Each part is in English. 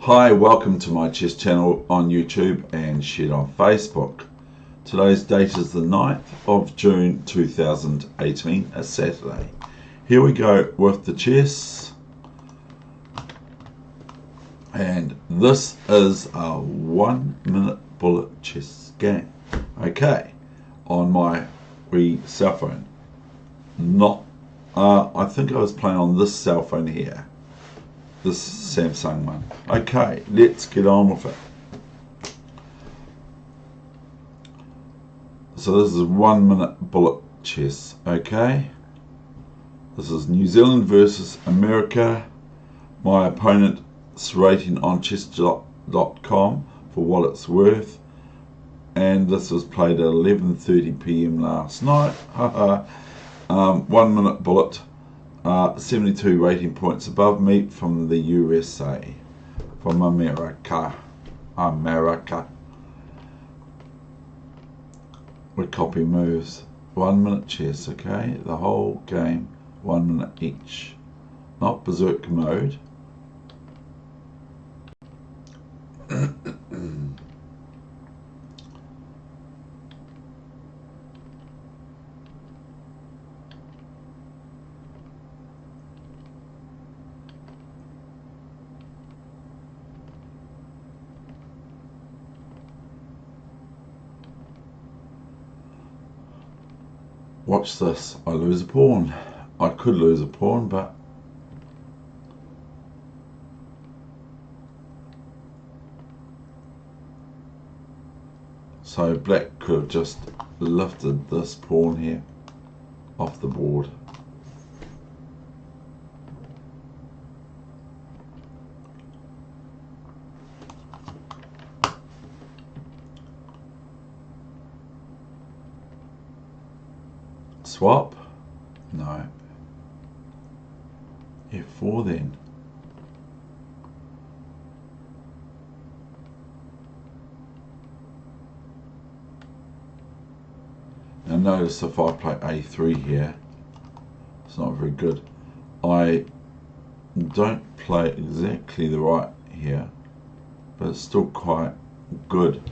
Hi, welcome to my chess channel on YouTube and shared on Facebook. Today's date is the 9th of June 2018, a Saturday. Here we go with the chess. And this is a 1 minute bullet chess game. Okay, on my wee cell phone. I think I was playing on this cell phone here. This Samsung one. Okay, let's get on with it. So this is 1 minute bullet chess. Okay, this is New Zealand versus America. My opponent's rating on chess.com for what it's worth, and this was played at 11:30 p.m. last night. 1 minute bullet. 72 rating points above me from the USA, from America. We copy moves. 1 minute chess, okay? The whole game, 1 minute each. Not berserk mode. Watch this. I lose a pawn. I could lose a pawn, but so black could have just lifted this pawn here off the board. Swap? No. F4 then. Now notice if I play A3 here, it's not very good. I don't play exactly the right here, but it's still quite good.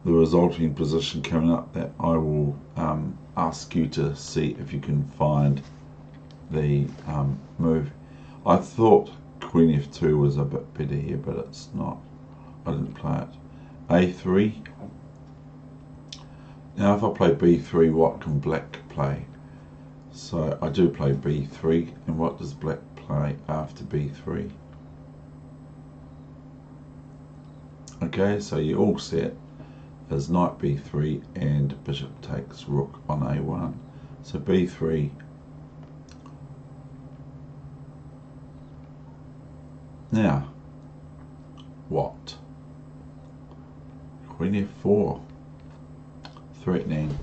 The resulting position coming up that I will ask you to see if you can find the move. I thought Queen F2 was a bit better here, but it's not. I didn't play it. A3. Now if I play B3, what can black play? So I do play B3, and what does black play after B3? Okay, so you're all set. As knight B3 and bishop takes rook on A1. So B3. Now, what? Queen F4. Threatening.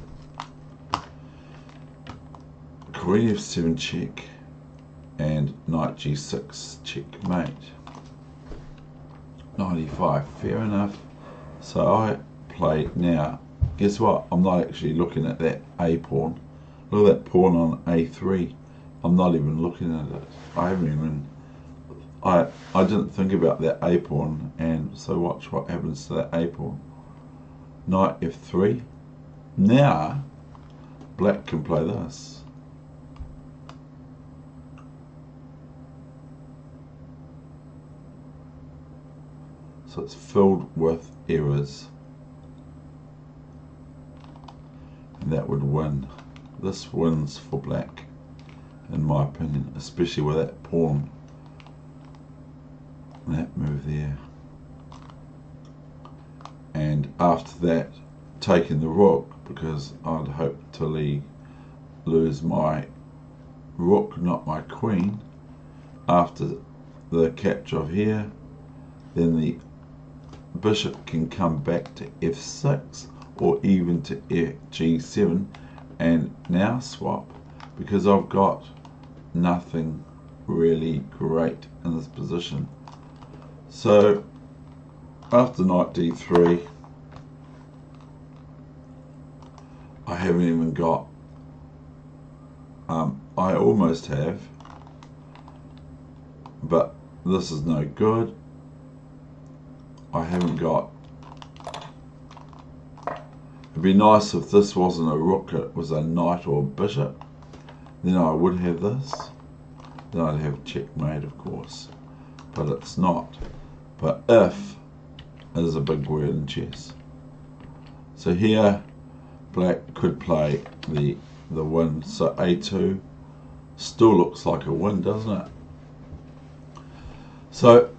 Queen F7 check. And knight G6 checkmate. 95. Fair enough. So I play now. Guess what? I'm not actually looking at that A pawn. Look at that pawn on A3. I'm not even looking at it. I haven't even. I didn't think about that A pawn, and so watch what happens to that A pawn. Knight F3. Now black can play this. So it's filled with errors. And that would win. This wins for black, in my opinion, especially with that pawn. That move there. And after that, taking the rook, because I'd hope to lose my rook, not my queen. After the capture of here, then the bishop can come back to F6 or even to G7, and now swap, because I've got nothing really great in this position. So after knight D3, I haven't even got I almost have but this is no good. I haven't got... It'd be nice if this wasn't a rook, it was a knight or a bishop. Then I would have this. Then I'd have checkmate, of course. But it's not. But if is a big word in chess. So here, black could play the win. So a2 still looks like a win, doesn't it? So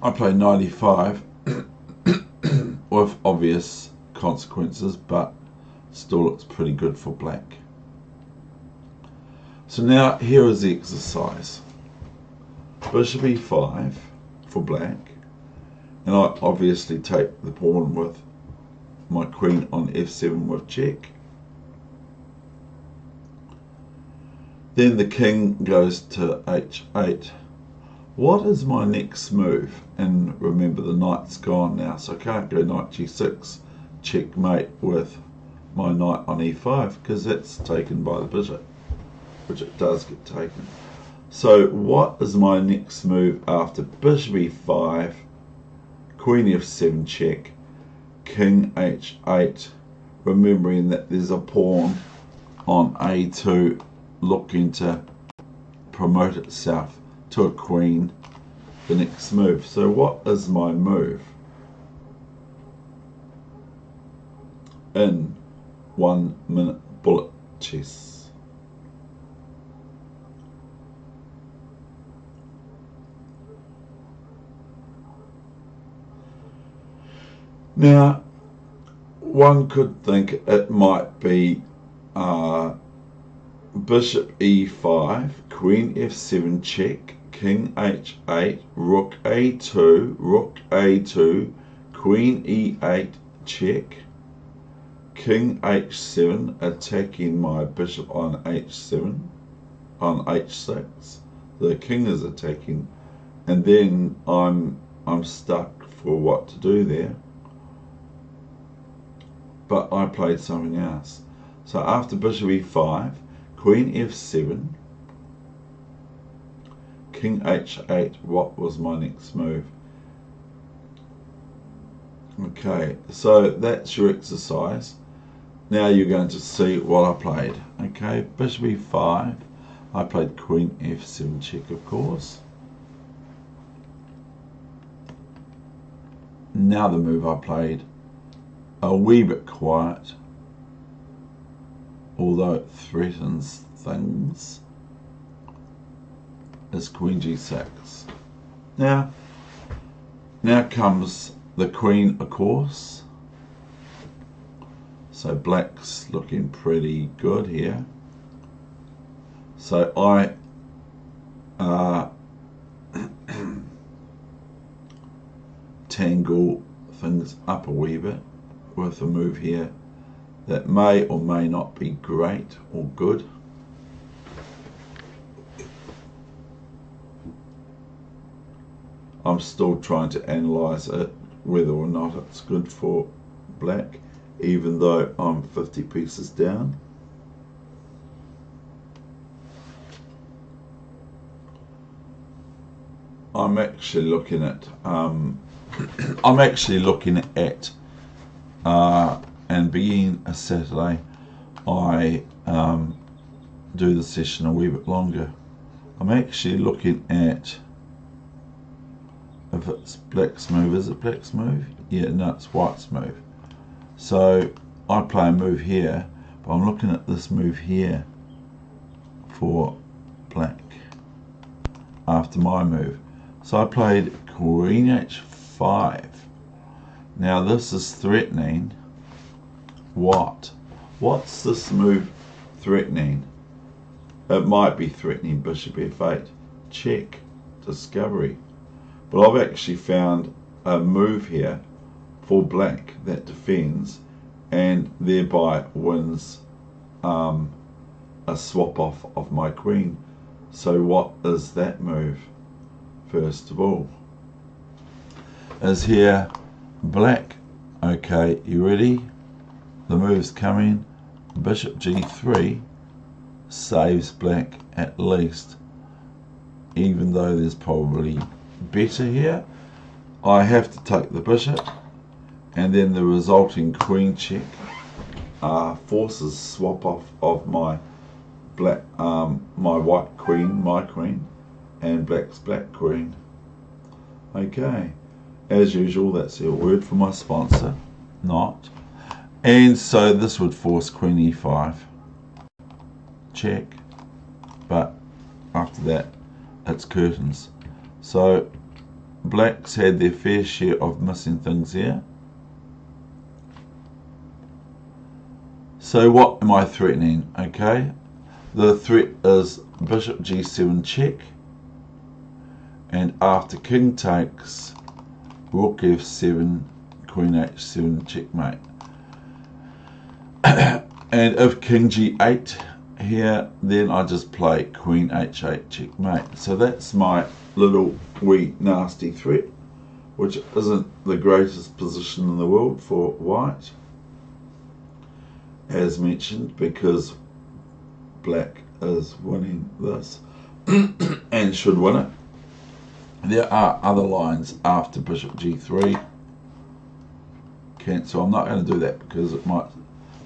I play 95 with obvious consequences, but still looks pretty good for black. So now here is the exercise. Bishop e5 for black, and I obviously take the pawn with my queen on f7 with check. Then the king goes to h8. What is my next move? And remember, the knight's gone now, so I can't go knight g6, checkmate with my knight on e5, because that's taken by the bishop, which it does get taken. So what is my next move after bishop e5, queen f7 check, king h8, remembering that there's a pawn on a2 looking to promote itself to a queen, the next move. So what is my move in 1 minute bullet chess? Now, one could think it might be bishop e5, queen f7 check, king h8, rook a2, queen e8 check, king h7, attacking my bishop on h7, on h6. The king is attacking, and then I'm stuck for what to do there. But I played something else. So after bishop e5, queen f7, king h8, what was my next move? Okay, so that's your exercise. Now you're going to see what I played. Okay, bishop e5, I played queen f7 check, of course. Now the move I played, a wee bit quiet, although it threatens things, is queen g6. Now comes the queen, of course. So black's looking pretty good here. So I tangle things up a wee bit with a move here that may or may not be great or good. I'm still trying to analyse it, whether or not it's good for black, even though I'm 50 pieces down. I'm actually looking at and being a Saturday, I do the session a wee bit longer. I'm actually looking at if it's black's move. Is it black's move? Yeah, no, it's white's move. So I play a move here, but I'm looking at this move here for black after my move. So I played queen h5. Now this is threatening what? What's this move threatening? It might be threatening bishop f8. Check. Discovery. But I've actually found a move here for black that defends and thereby wins a swap off of my queen. So what is that move? First of all, is here black. Okay, you ready? The move's coming. Bishop g3 saves black at least even though there's probably better here. I have to take the bishop, and then the resulting queen check forces swap off of my black, my white queen, my queen, and black's black queen. Okay, as usual, that's a word from my sponsor, not. And so this would force queen e5, check, but after that it's curtains. So blacks had their fair share of missing things here. So what am I threatening? Okay, the threat is bishop g7 check, and after king takes, rook f7, queen h7 checkmate. And if king g8 here, then I just play queen h8 checkmate. So that's my little wee nasty threat, which isn't the greatest position in the world for white, as mentioned, because black is winning this and should win it. There are other lines after bishop g3. So I'm not going to do that because it might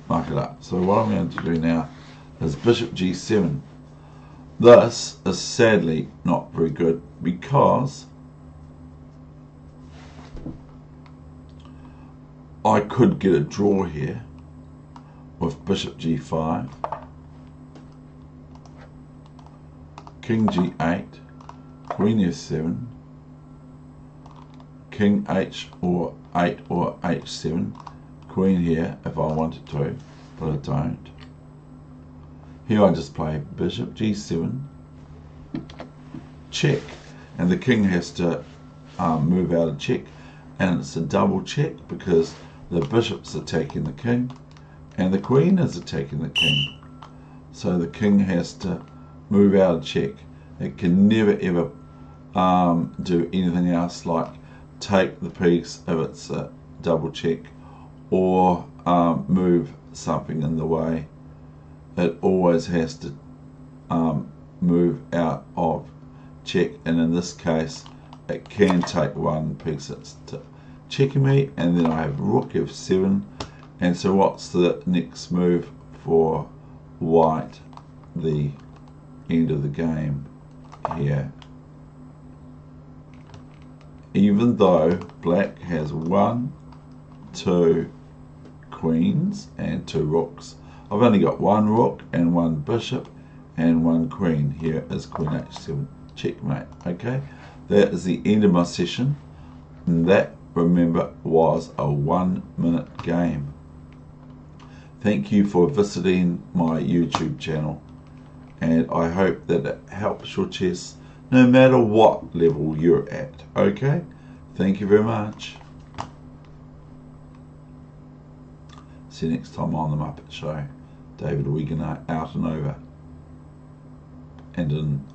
muck it up. So what I'm going to do now is bishop g7. This is sadly not very good because I could get a draw here with bishop g5, king g8, queen f7, king h or 8 or h7, queen here if I wanted to, but I don't. Here I just play bishop g7, check, and the king has to move out of check, and it's a double check because the bishop's attacking the king and the queen is attacking the king. So the king has to move out of check. It can never ever do anything else like take the piece if it's a double check, or move something in the way. It always has to move out of check, and in this case it can take one piece. It's checking me, and then I have rook f7. And so what's the next move for white? The end of the game here. Even though black has 1, 2 queens and 2 rooks, I've only got 1 rook and 1 bishop and 1 queen. Here is queen h7 checkmate. Okay, that is the end of my session, and that, remember, was a 1-minute game. Thank you for visiting my YouTube channel, and I hope that it helps your chess no matter what level you're at. Okay, thank you very much. See you next time on The Muppet Show. David Wiegand out and over, and in